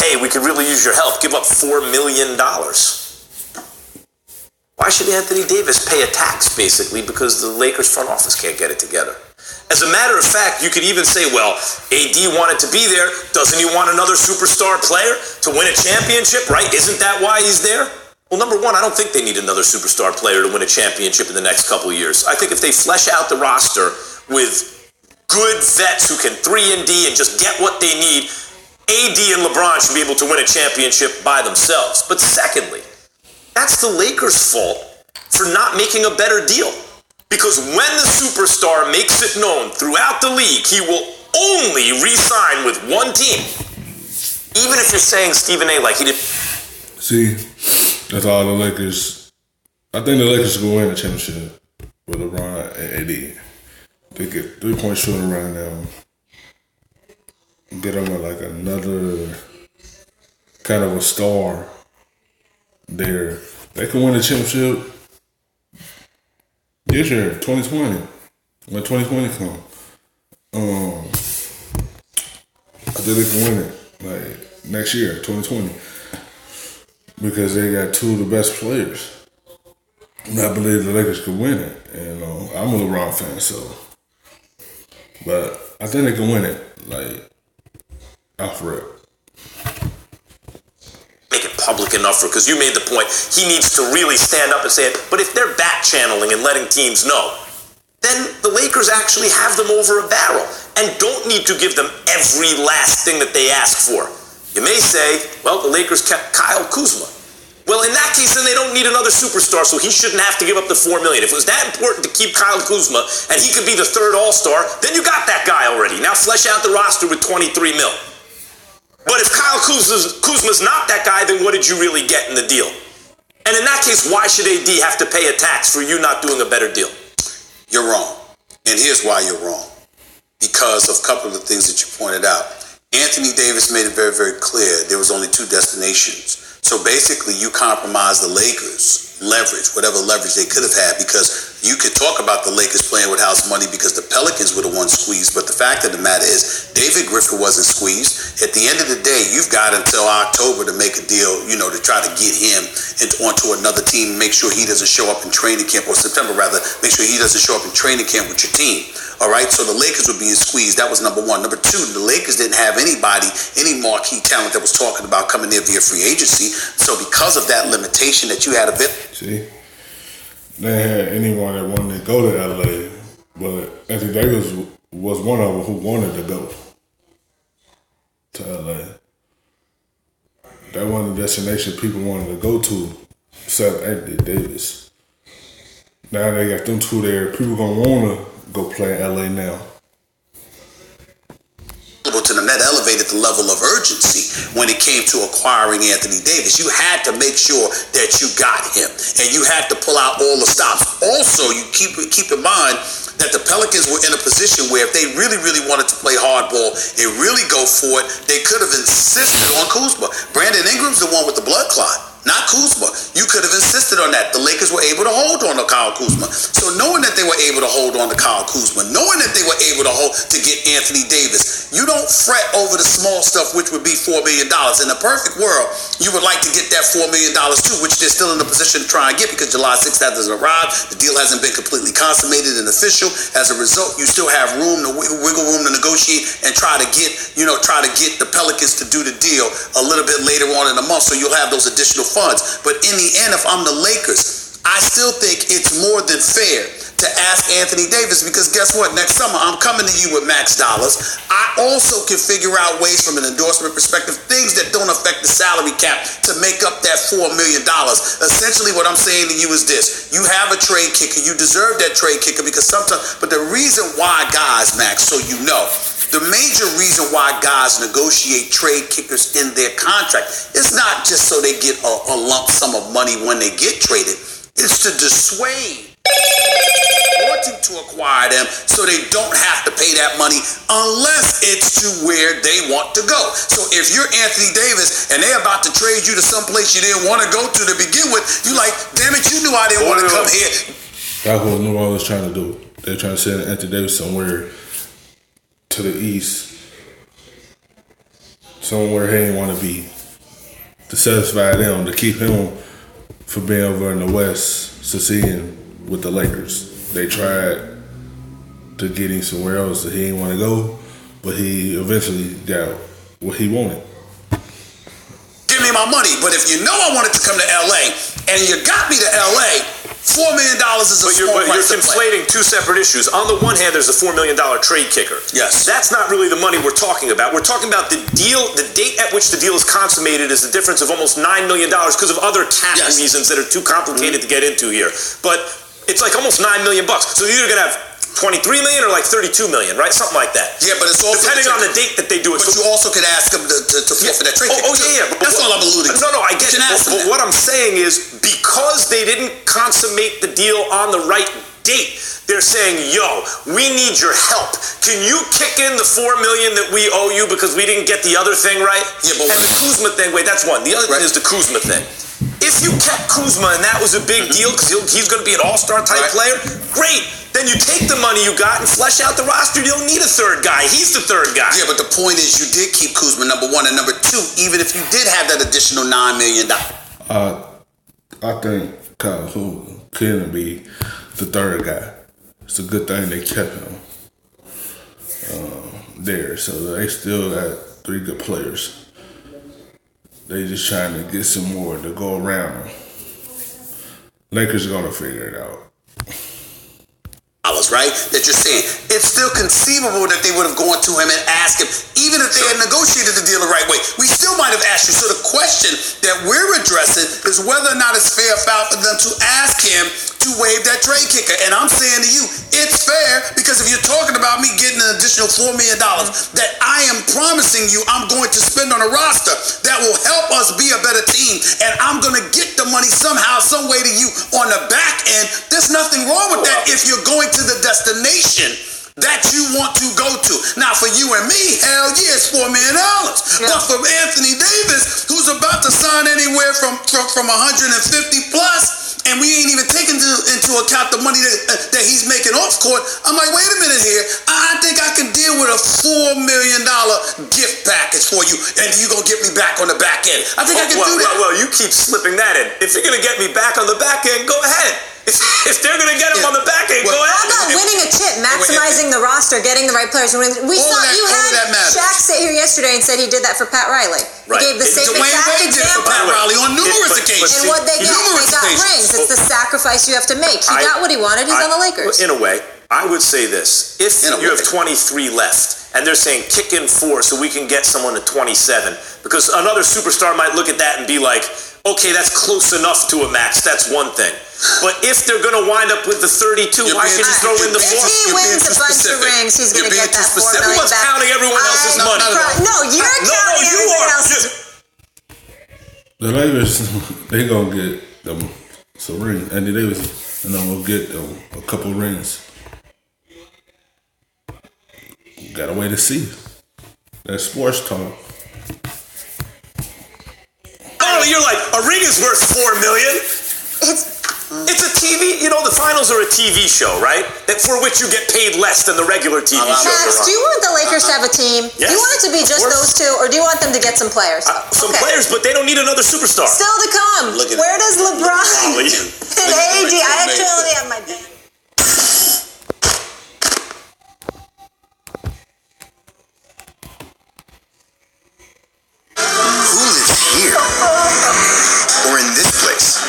hey, we could really use your help, give up $4 million. Why should Anthony Davis pay a tax, basically, because the Lakers front office can't get it together? As a matter of fact, you could even say, well, AD wanted to be there. Doesn't he want another superstar player to win a championship, right? Isn't that why he's there? Well, number one, I don't think they need another superstar player to win a championship in the next couple of years. I think if they flesh out the roster with good vets who can 3-and-D and just get what they need, AD and LeBron should be able to win a championship by themselves. But secondly, that's the Lakers' fault for not making a better deal. Because when the superstar makes it known throughout the league, he will only re-sign with one team. Even if you're saying Stephen A. like he did. See, that's all the Lakers. I think the Lakers will win a championship with LeBron and AD. They get 3-point shooting right now. Get them like another kind of a star there. They can win a championship this year, 2020. When 2020 come. I think they can win it like next year, 2020. Because they got two of the best players. And I believe the Lakers could win it. And I'm a LeBron fan, so. But I think they can win it, like, off rip. Make it public enough because you made the point. He needs to really stand up and say it. But if they're back channeling and letting teams know, then the Lakers actually have them over a barrel and don't need to give them every last thing that they ask for. You may say, well, the Lakers kept Kyle Kuzma. Well, in that case, then they don't need another superstar, so he shouldn't have to give up the $4 million. If it was that important to keep Kyle Kuzma and he could be the third all-star, then you got that guy already. Now flesh out the roster with $23 million. But if Kyle Kuzma's not that guy, then what did you really get in the deal? And in that case, why should AD have to pay a tax for you not doing a better deal? You're wrong. And here's why you're wrong. Because of a couple of the things that you pointed out. Anthony Davis made it very, very clear there was only two destinations. So basically, you compromise the Lakers' leverage, whatever leverage they could have had, because you could talk about the Lakers playing with house money because the Pelicans were the ones squeezed. But the fact of the matter is, David Griffin wasn't squeezed. At the end of the day, you've got until October to make a deal, to try to get him onto another team, make sure he doesn't show up in training camp, or September rather, make sure he doesn't show up in training camp with your team. All right, so the Lakers were being squeezed. That was number one. Number two, the Lakers didn't have any marquee talent that was talking about coming there via free agency. So because of that limitation that you had a bit. See, they had anyone that wanted to go to LA, but Anthony Davis was one of them who wanted to go to LA. That wasn't the destination people wanted to go to, except Anthony Davis. Now they got them two there. People gonna want to go play in LA now. To them, that elevated the level of urgency when it came to acquiring Anthony Davis. You had to make sure that you got him, and you had to pull out all the stops. Also, you keep in mind that the Pelicans were in a position where if they really, really wanted to play hardball and really go for it, they could have insisted on Kuzma. Brandon Ingram's the one with the blood clot, not Kuzma. You could have insisted on that. The Lakers were able to hold on to Kyle Kuzma. So knowing that they were able to hold on to Kyle Kuzma, knowing that they were able to get Anthony Davis, you don't fret over the small stuff, which would be $4 million. In a perfect world, you would like to get that $4 million too, which they're still in the position to try and get because July 6th hasn't arrived. The deal hasn't been completely consummated and official. As a result, you still have wiggle room to negotiate and try to get the Pelicans to do the deal a little bit later on in the month, so you'll have those additional funds. But in the end, if I'm the Lakers, I still think it's more than fair to ask Anthony Davis, because guess what? Next summer, I'm coming to you with max dollars. I also can figure out ways from an endorsement perspective, things that don't affect the salary cap to make up that $4 million. Essentially, what I'm saying to you is this. You have a trade kicker. You deserve that trade kicker because sometimes, but the reason why guys, Max, so you know, the major reason why guys negotiate trade kickers in their contract is not just so they get a lump sum of money when they get traded. It's to dissuade wanting to acquire them so they don't have to pay that money unless it's to where they want to go. So if you're Anthony Davis and they're about to trade you to someplace you didn't want to go to begin with, you like, damn it, you knew I didn't want to come here. That's what New Orleans was trying to do. They're trying to send Anthony Davis somewhere to the east somewhere he didn't want to be, to satisfy them, to keep him from being over in the West, succeeding with the Lakers. They tried to get him somewhere else that he didn't want to go, but he eventually got what he wanted. Give me my money, but if you know I wanted to come to LA and you got me to LA, $4 million is a small But you're price to play. conflating two separate issues. On the one hand, there's a $4 million trade kicker. Yes. That's not really the money we're talking about. We're talking about the deal, the date at which the deal is consummated is the difference of almost $9 million because of other tax reasons that are too complicated to get into here. But it's like almost $9 million. So you're either going to have 23 million or like 32 million, right? Something like that. Yeah, but it's also depending on the date that they do it. But you also could ask them to forfeit that trade. Yeah. That's all I'm alluding to. No, I get it. But what I'm saying is because they didn't consummate the deal on the right date, they're saying, yo, we need your help. Can you kick in the $4 million that we owe you because we didn't get the other thing right? Yeah, but and the Kuzma thing, wait, that's one. The other thing is the Kuzma thing. If you kept Kuzma and that was a big deal because he's going to be an all-star type player, great. Then you take the money you got and flesh out the roster. You don't need a third guy. He's the third guy. Yeah, but the point is you did keep Kuzma, number one, and number two, even if you did have that additional $9 million. I think Kyle Kuzma couldn't be the third guy. It's a good thing they kept him there. So they still got three good players. They just trying to get some more to go around them. Lakers are going to figure it out. Right? That you're saying. It's still conceivable that they would have gone to him and asked him, even if they had negotiated the deal the right way. We still might have asked you. So the question that we're addressing is whether or not it's fair for them to ask him to waive that trade kicker. And I'm saying to you, it's fair because if you're talking about me getting an additional $4 million that I am promising you I'm going to spend on a roster that will help us be a better team, and I'm going to get the money somehow, some way to you on the back end, there's nothing wrong with that if you're going to the destination that you want to go to. Now, for you and me, hell yeah, it's $4 million. But for Anthony Davis, who's about to sign anywhere from 150 plus, and we ain't even taking into account the money that he's making off court, I'm like, wait a minute here. I think I can deal with a $4 million gift package for you, and you're going to get me back on the back end. I think I can do that. Well, you keep slipping that in. If you're going to get me back on the back end, go ahead. If they're going to get him on the back end, go ahead. How about winning a chip, maximizing the roster, getting the right players? We saw you had Shaq sit here yesterday and said he did that for Pat Riley. Right. He gave the same exact example. Pat Riley on numerous occasions. And what they get, they got rings. It's the sacrifice you have to make. He got what he wanted. He's on the Lakers. In a way, I would say this. If you have 23 left, and they're saying kick in 4 so we can get someone to 27, because another superstar might look at that and be like, okay, that's close enough to a max. That's one thing. But if they're going to wind up with the 32, why should you throw in the 4? If he wins a bunch of rings, he's going to get that $4 million Everyone's back. counting everyone else's money. No, you're counting everyone else's. The Lakers, they going to get them some rings. Andy Davis and I'm going to get them a couple rings. Got to wait to see. That's sports talk. Oh, you're like, a ring is worth $4 million? It's a TV, the finals are a TV show, right? For which you get paid less than the regular TV show. Max, do you want the Lakers to have a team? Yes, do you want it to be just those two, or do you want them to get some players? Some players, but they don't need another superstar. Still to come. Where does LeBron and AD? I actually have my bed. Who lives here? Or in this place?